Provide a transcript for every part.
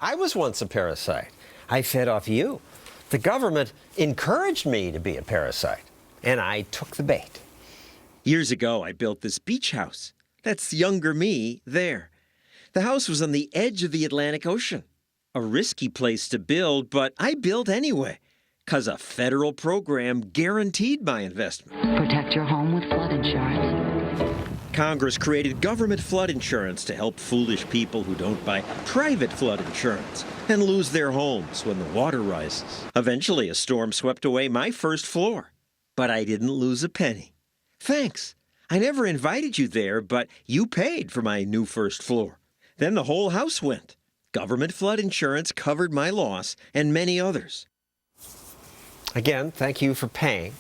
I was once a parasite. I fed off you. The government encouraged me to be a parasite, and I took the bait. Years ago, I built this beach house. That's younger me there. The house was on the edge of the Atlantic Ocean. A risky place to build, but I built anyway, 'cause a federal program guaranteed my investment. Protect your home with flood insurance. Congress created government flood insurance to help foolish people who don't buy private flood insurance and lose their homes when the water rises. Eventually, a storm swept away my first floor, but I didn't lose a penny. Thanks. I never invited you there, but you paid for my new first floor. Then the whole house went. Government flood insurance covered my loss and many others. Again, thank you for paying.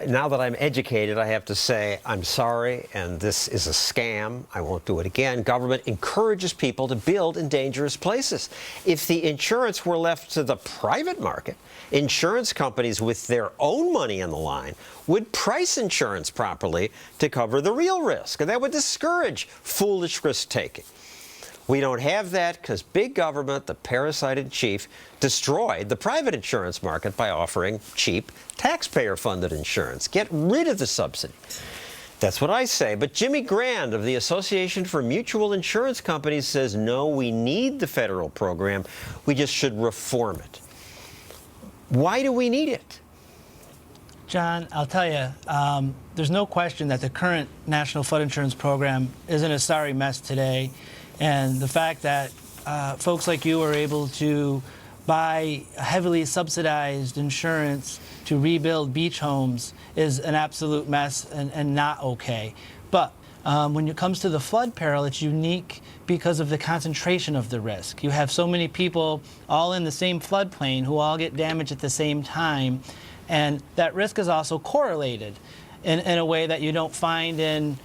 Now that I'm educated, I have to say I'm sorry, and this is a scam. I won't do it again. Government encourages people to build in dangerous places. If the insurance were left to the private market, insurance companies with their own money on the line would price insurance properly to cover the real risk, and that would discourage foolish risk-taking. We don't have that because big government, the parasite in chief, destroyed the private insurance market by offering cheap, taxpayer-funded insurance. Get rid of the subsidy. That's what I say. But Jimmy Grand of the Association for Mutual Insurance Companies says, no, we need the federal program. We just should reform it. Why do we need it? John, I'll tell you, there's no question that the current National Flood Insurance Program is in a sorry mess today. And the fact that folks like you are able to buy heavily subsidized insurance to rebuild beach homes is an absolute mess and not okay. But when it comes to the flood peril, it's unique because of the concentration of the risk. You have so many people all in the same floodplain who all get damaged at the same time. And that risk is also correlated in a way that you don't find in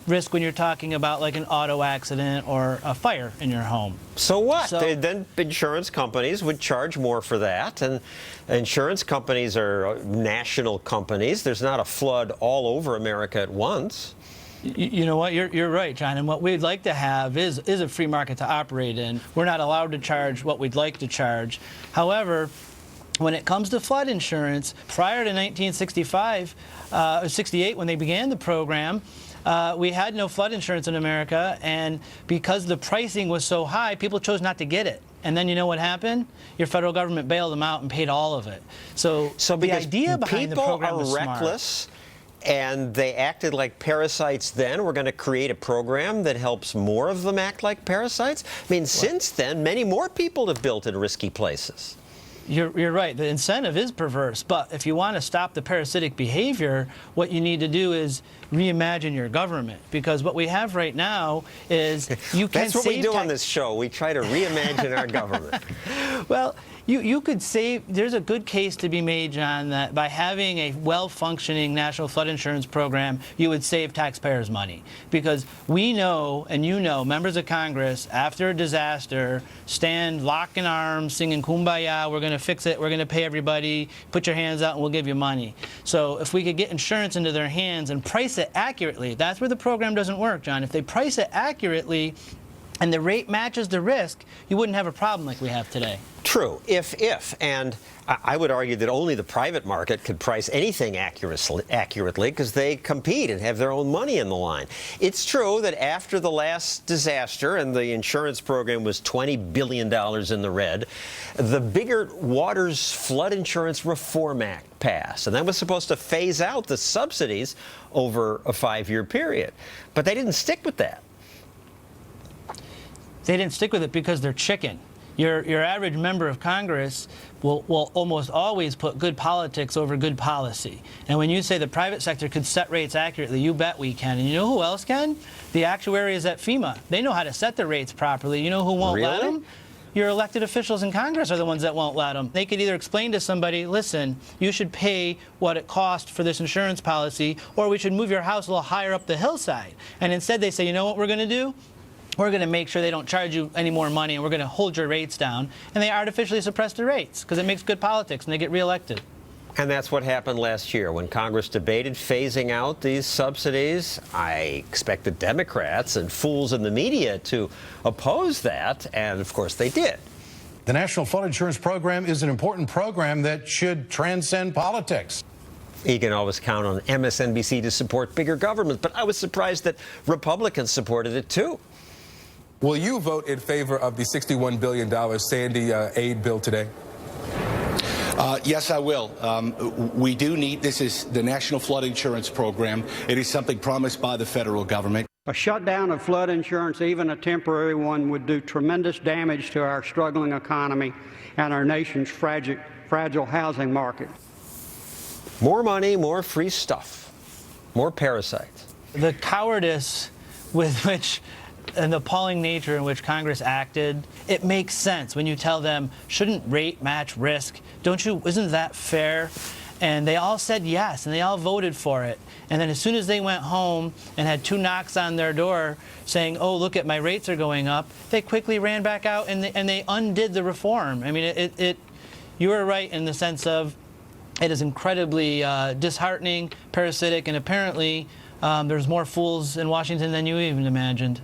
risk when you're talking about like an auto accident or a fire in your home. So what? Then insurance companies would charge more for that, and insurance companies are national companies. There's not a flood all over America at once. You know what? You're right, John. And what we'd like to have is a free market to operate in. We're not allowed to charge what we'd like to charge. However, when it comes to flood insurance, prior to 1965, 68, when they began the program, we had no flood insurance in America, and because the pricing was so high, people chose not to get it. And then you know what happened? Your federal government bailed them out and paid all of it. So the idea behind the program was smart. People are reckless, and they acted like parasites then. We're going to create a program that helps more of them act like parasites. I mean, since then, many more people have built in risky places. You're right. The incentive is perverse. But if you want to stop the parasitic behavior, what you need to do is reimagine your government. Because what we have right now is you can That's what we do on this show. We try to reimagine our government. Well, you could save, there's a good case to be made, John, that by having a well-functioning national flood insurance program, you would save taxpayers money. Because we know, and you know, members of Congress, after a disaster, stand lock in arms, singing Kumbaya, we're going to fix it, we're going to pay everybody, put your hands out and we'll give you money. So if we could get insurance into their hands and price it accurately, that's where the program doesn't work, John. If they price it accurately and the rate matches the risk, you wouldn't have a problem like we have today. True, and I would argue that only the private market could price anything accurately because they compete and have their own money in the line. It's true that after the last disaster and the insurance program was $20 billion in the red, the Bigger Waters Flood Insurance Reform Act passed, and that was supposed to phase out the subsidies over a 5-year period. But they didn't stick with that. They didn't stick with it because they're chicken. Your average member of Congress will almost always put good politics over good policy. And when you say the private sector could set rates accurately, you bet we can. And you know who else can? The actuaries at FEMA. They know how to set the rates properly. You know who won't let them? Your elected officials in Congress are the ones that won't let them. They could either explain to somebody, listen, you should pay what it costs for this insurance policy, or we should move your house a little higher up the hillside. And instead they say, you know what we're going to do? We're going to make sure they don't charge you any more money, and we're going to hold your rates down. And they artificially suppress the rates because it makes good politics, and they get reelected. And that's what happened last year when Congress debated phasing out these subsidies. I expected Democrats and fools in the media to oppose that, and of course they did. The National Flood Insurance Program is an important program that should transcend politics. You can always count on MSNBC to support bigger government, but I was surprised that Republicans supported it too. Will you vote in favor of the $61 billion Sandy aid bill today? Yes, I will. We do need, this is the National Flood Insurance Program. It is something promised by the federal government. A shutdown of flood insurance, even a temporary one, would do tremendous damage to our struggling economy and our nation's fragile housing market. More money, more free stuff, more parasites. The cowardice with which and the appalling nature in which Congress acted, it makes sense when you tell them, shouldn't rate match risk? Isn't that fair? And they all said yes, and they all voted for it. And then as soon as they went home and had 2 knocks on their door saying, oh, look at my rates are going up, they quickly ran back out and they undid the reform. I mean, you were right in the sense of it is incredibly disheartening, parasitic, and apparently there's more fools in Washington than you even imagined.